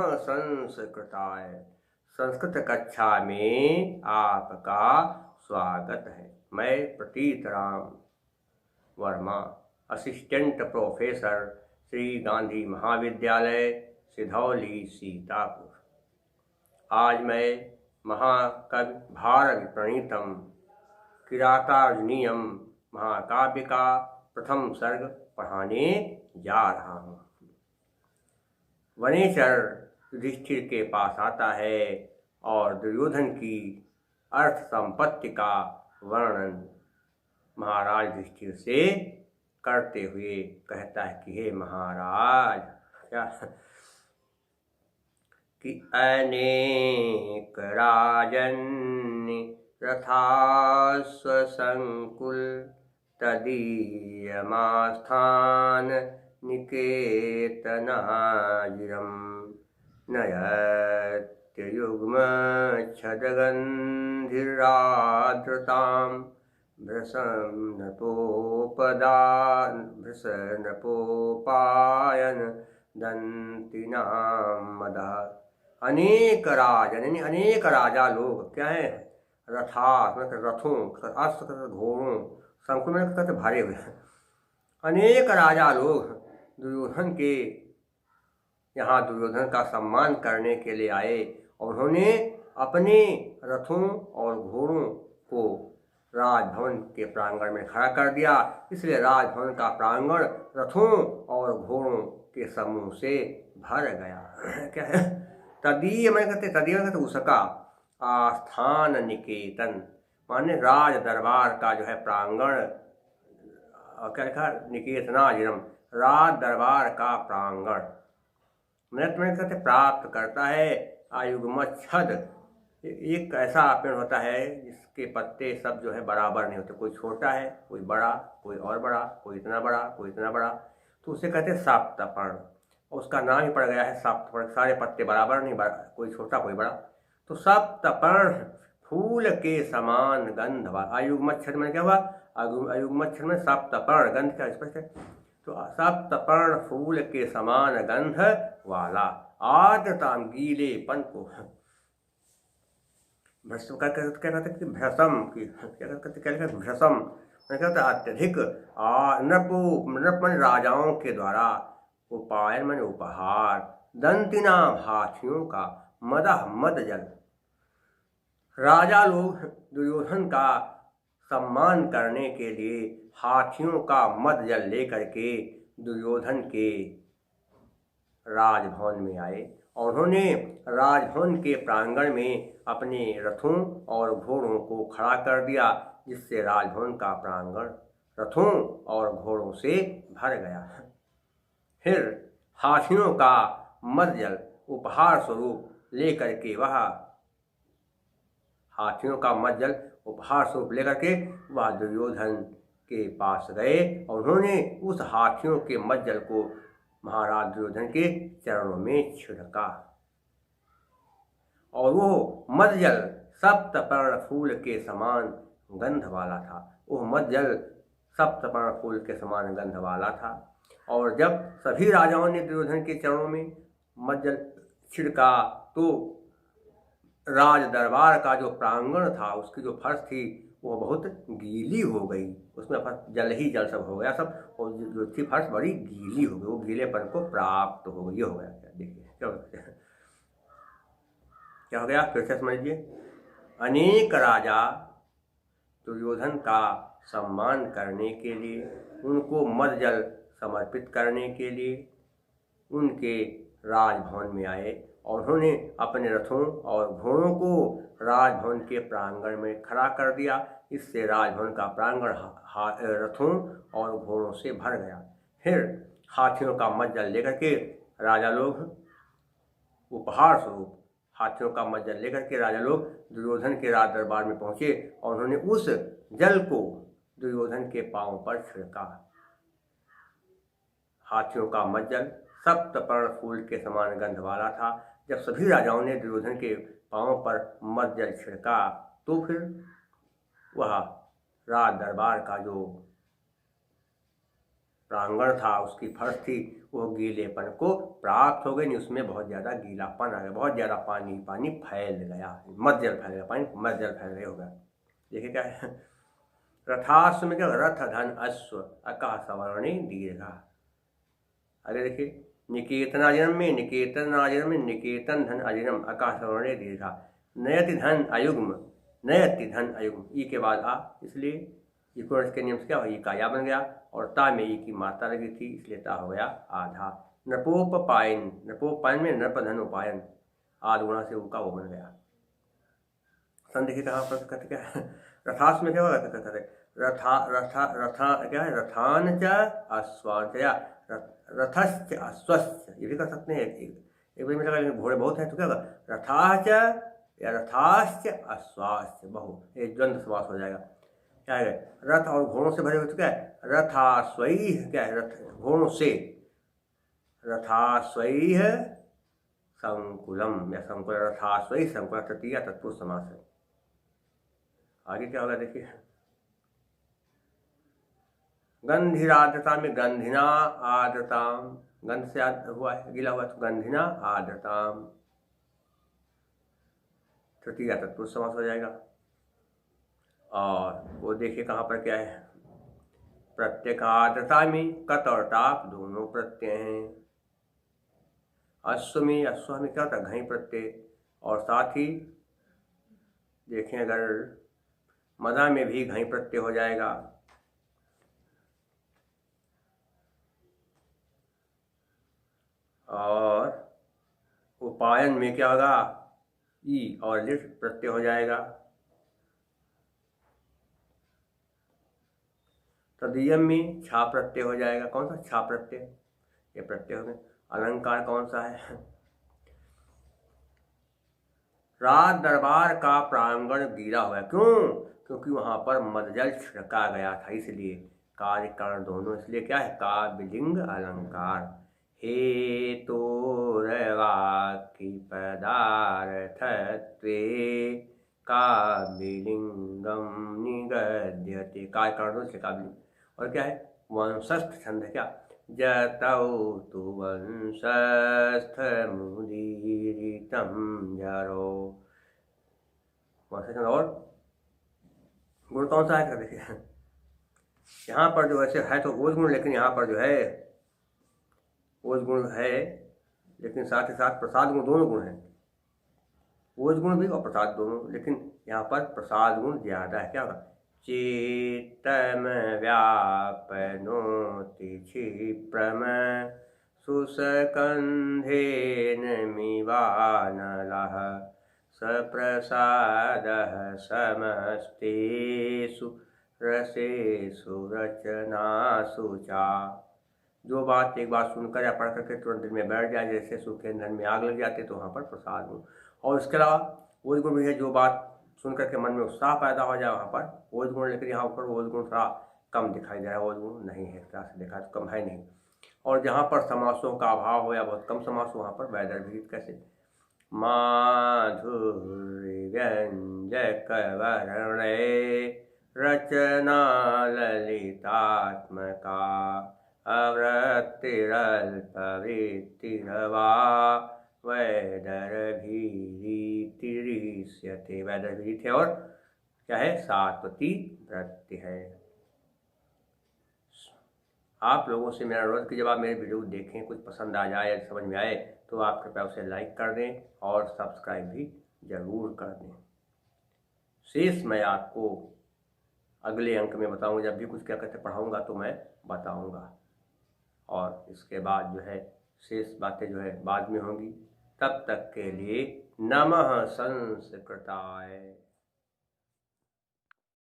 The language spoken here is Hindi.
संस्कृताय। संस्कृत कक्षा में आपका स्वागत है। मैं प्रतीत राम वर्मा, असिस्टेंट प्रोफेसर, श्री गांधी महाविद्यालय, सिधौली, सीतापुर। आज मैं महाकवि भारत प्रणीतम किरातार्जुनीयम महाकाव्य का प्रथम सर्ग पढ़ाने जा रहा हूँ। वनेचर युधिष्ठिर के पास आता है और दुर्योधन की अर्थ संपत्ति का वर्णन महाराज युधिष्ठिर से करते हुए कहता है कि हे महाराज, क्या कि अनेक राजन्य रथाश्वसंकुल तदीयमास्थान निकेतनाजिरं नयत्ययुग्मच्छदगन्धिरार्द्रतां भृशनपोपायन दंतिनां मदः। अनेक राजन, अनेक राजा लोग क्या है, रथास मतलब रथों, अश्व घोड़ों, संकुल में कहते भारे हुए, अनेक राजा लोग दुर्योधन के यहाँ दुर्योधन का सम्मान करने के लिए आए और उन्होंने अपने रथों और घोड़ों को राजभवन के प्रांगण में खड़ा कर दिया। इसलिए राजभवन का प्रांगण रथों और घोड़ों के समूह से भर गया। क्या है, तदीय मैं कहते उसका आस्थान निकेतन, माने राज दरबार का जो है प्रांगण, क्या लिखा, निकेतनाजिरम, राज दरबार का प्रांगण। नृत्य में कहते प्राप्त करता है। आयुग्मच्छद, एक ऐसा पेड़ होता है जिसके पत्ते सब जो है बराबर नहीं होते, कोई छोटा है, कोई बड़ा, कोई और बड़ा, कोई इतना बड़ा, कोई इतना बड़ा, तो उसे कहते हैं सप्तपर्ण। उसका नाम ही पड़ गया है सप्तपर्ण, सारे पत्ते बराबर नहीं, कोई छोटा कोई बड़ा। तो सप्तपर्ण फूल के समान गंध वाला। आयुग्मच्छद में क्या हुआ, आयुग्मच्छद में सप्तपर्ण, गंध का स्पष्ट है, तो सप्तपर्ण फूल के समान गंध वाला, आर्द्रता गीलेपन को, भ्रसम क्या कहते कि भ्रसम की, क्या कहते भ्रसम मैं कहता अत्यधिक नृप मन राजाओं के द्वारा, उपायन मन उपहार, दंतिना हाथियों का, मदह मद जल, राजा लोग दुर्योधन का सम्मान करने के लिए हाथियों का मद जल लेकर के दुर्योधन के राजभवन में आए और उन्होंने राजभवन के प्रांगण में अपने रथों और घोड़ों को खड़ा कर दिया, जिससे राजभवन का प्रांगण रथों और घोड़ों से भर गया। फिर हाथियों का मद जल उपहार स्वरूप लेकर के वह हाथियों का मद जल उपहार स्वरूप लेकर के वह दुर्योधन के पास गए और उन्होंने उस हाथियों के मद जल को महाराज दुर्योधन के चरणों में छिड़का और वो मद जल सप्तपर्ण फूल के समान गंध वाला था। वो मद जल सप्तपर्ण फूल के समान गंध वाला था। और जब सभी राजाओं ने दुर्योधन के चरणों में मद जल छिड़का तो राज दरबार का जो प्रांगण था, उसकी जो फर्श थी वो बहुत गीली हो गई, उसमें जल ही जल सब हो गया सब, और जो थी फर्श बड़ी गीली हो गई, वो गीलेपन को प्राप्त हो गई, ये हो गया। देखिए क्या हो गया, फिर से समझिए। अनेक राजा दुर्योधन का सम्मान करने के लिए, उनको मद जल समर्पित करने के लिए उनके राजभवन में आए और उन्होंने अपने रथों और घोड़ों को राजभवन के प्रांगण में खड़ा कर दिया। इससे राजभवन का प्रांगण रथों और घोड़ों से भर गया। फिर हाथियों का मद जल लेकर के राजा लोग उपहार स्वरूप हाथियों का मद जल लेकर के राजा लोग दुर्योधन के राज दरबार में पहुंचे और उन्होंने उस जल को दुर्योधन के पांव पर छिड़का। हाथियों का मद जल सप्तपर्ण फूल के समान गंध वाला था। जब सभी राजाओं ने दुर्योधन के पांव पर मद जल छिड़का तो फिर वह राज दरबार का जो प्रांगण था, उसकी फर्श थी, वो गीलेपन को प्राप्त हो गई, नहीं उसमें बहुत ज़्यादा गीलापन आ गया, बहुत ज़्यादा पानी फैल गया, मध्यजल फैल गया, पानी मध्यजल फैल गया होगा। देखिए क्या है, रथाश्व में क्या, रथ धन अश्व अका सवर्णी दीर्घा। आगे देखिए, निकेतनाजिनम में निकेतन धन अजिनम अका सवर्णे दीर्घा। नयति धन अयुग्म, नयति धन अयुग्म, ई के बाद आ, इसलिए इक्वल्स के नियम से क्या हो, ई का या बन गया, और ता में ई की मात्रा लगी थी, इसलिए ता हो गया आधा। नपोपायन में नप धन उपायन, आध गुणा से ऊ का वो बन गया। सन देखिए कहाँ पर कहते क्या है, रथास में क्या होगा, कहते रथा क्या है, रथान च अश्वाचया, रथश्च अश्वश्च, ये भी कर सकते हैं। एक बार में लगा घोड़े बहुत हैं तो क्या होगा, रथाच या रथाश्च अश्वाश्च, बहु, ये द्वंद्व समास हो जाएगा। क्या है, रथ और घोड़ों से भरे हुए तो क्या है, रथाश्वई, क्या है, रथ घोड़ों से, रथाश्वई है संकुलम या संकुल, रथाश्वई संकुल, तृतीया तत्पुरुष समास है। आगे क्या होगा देखिए, गंधिरार्द्रता में गंधिना आर्द्रताम, गंध से हुआ है, गीला हुआ तो गंधिना आर्द्रताम, तृतीया तत्पुरुष समास हो जाएगा। और वो देखिए कहाँ पर क्या है, प्रत्येकार्द्रता में कत और टाप दोनों प्रत्यय हैं। अश्व में क्या होता है, घई प्रत्यय, और साथ ही देखें अगर मदा में भी घई प्रत्यय हो जाएगा। और उपायन में क्या होगा, ई और लिट प्रत्यय हो जाएगा। तदीयम में छा प्रत्यय हो जाएगा। कौन सा छा प्रत्यय, ये प्रत्यय हो गए। अलंकार कौन सा है, राज दरबार का प्रांगण गीला हुआ है, क्यों, क्योंकि वहां पर मदजल छिड़का गया था, इसलिए कार्य कारण दोनों, इसलिए क्या है, काव्यलिंग अलंकार। हेतु वाक्य पदार्थत्वे काव्यलिंगम निगद्यते, कार्य कारण दोनों, इसलिए काव्यलिंग। और क्या है, वंशस्थ छंद है, क्या, जतौ तु वंशस्थमुदीरितं जरो, वंशस्थ छंद। और गुण कौन सा है, देखिए यहाँ पर जो ऐसे है तो ओज गुण, लेकिन यहाँ पर जो है ओज गुण है, लेकिन साथ ही साथ प्रसाद गुण, दोनों गुण हैं, ओज गुण भी और प्रसाद दोनों, लेकिन यहाँ पर प्रसाद गुण ज्यादा है। क्या होगा, चेतम व्यापनोति क्षिप्रम सुसकंधेन मिवानलः सप्रसादः समस्तेषु रसेषु रचनासु चा। जो बात एक बार सुनकर या पढ़ करके तुरंत दिल में बैठ जाए, जैसे सूखे ईंधन में आग लग जाती, तो वहाँ पर प्रसाद गुण। और इसके अलावा ओज गुण भी है, जो बात सुन करके मन में उत्साह पैदा हो जाए, वहाँ पर ओज गुण, लेकिन यहाँ पर ओज गुण थोड़ा कम दिखाई दे रहा है, ओज गुण नहीं है, क्या से देखा तो कम है नहीं। और जहाँ पर समासों का अभाव हो या बहुत कम समास हो, वहाँ पर वैदर्भित कैसे, माधुर्य व्यंजक वर्णे रचना ललितात्मका अवृत्तिरल्पवृत्तिरवा वैदर्भीरितिरिष्यते, वैदर्भीरित है, और क्या है, सात्वती वृत्ति है। आप लोगों से मेरा अनुरोध कि जब आप मेरे वीडियो देखें, कुछ पसंद आ जाए या समझ में आए, तो आप कृपया उसे लाइक कर दें और सब्सक्राइब भी जरूर कर दें। शेष मैं आपको अगले अंक में बताऊंगा, जब भी कुछ क्या कहते पढ़ाऊंगा तो मैं बताऊंगा, और इसके बाद जो है शेष बातें जो है बाद में होंगी। तब तक के लिए नमः संस्कृताय।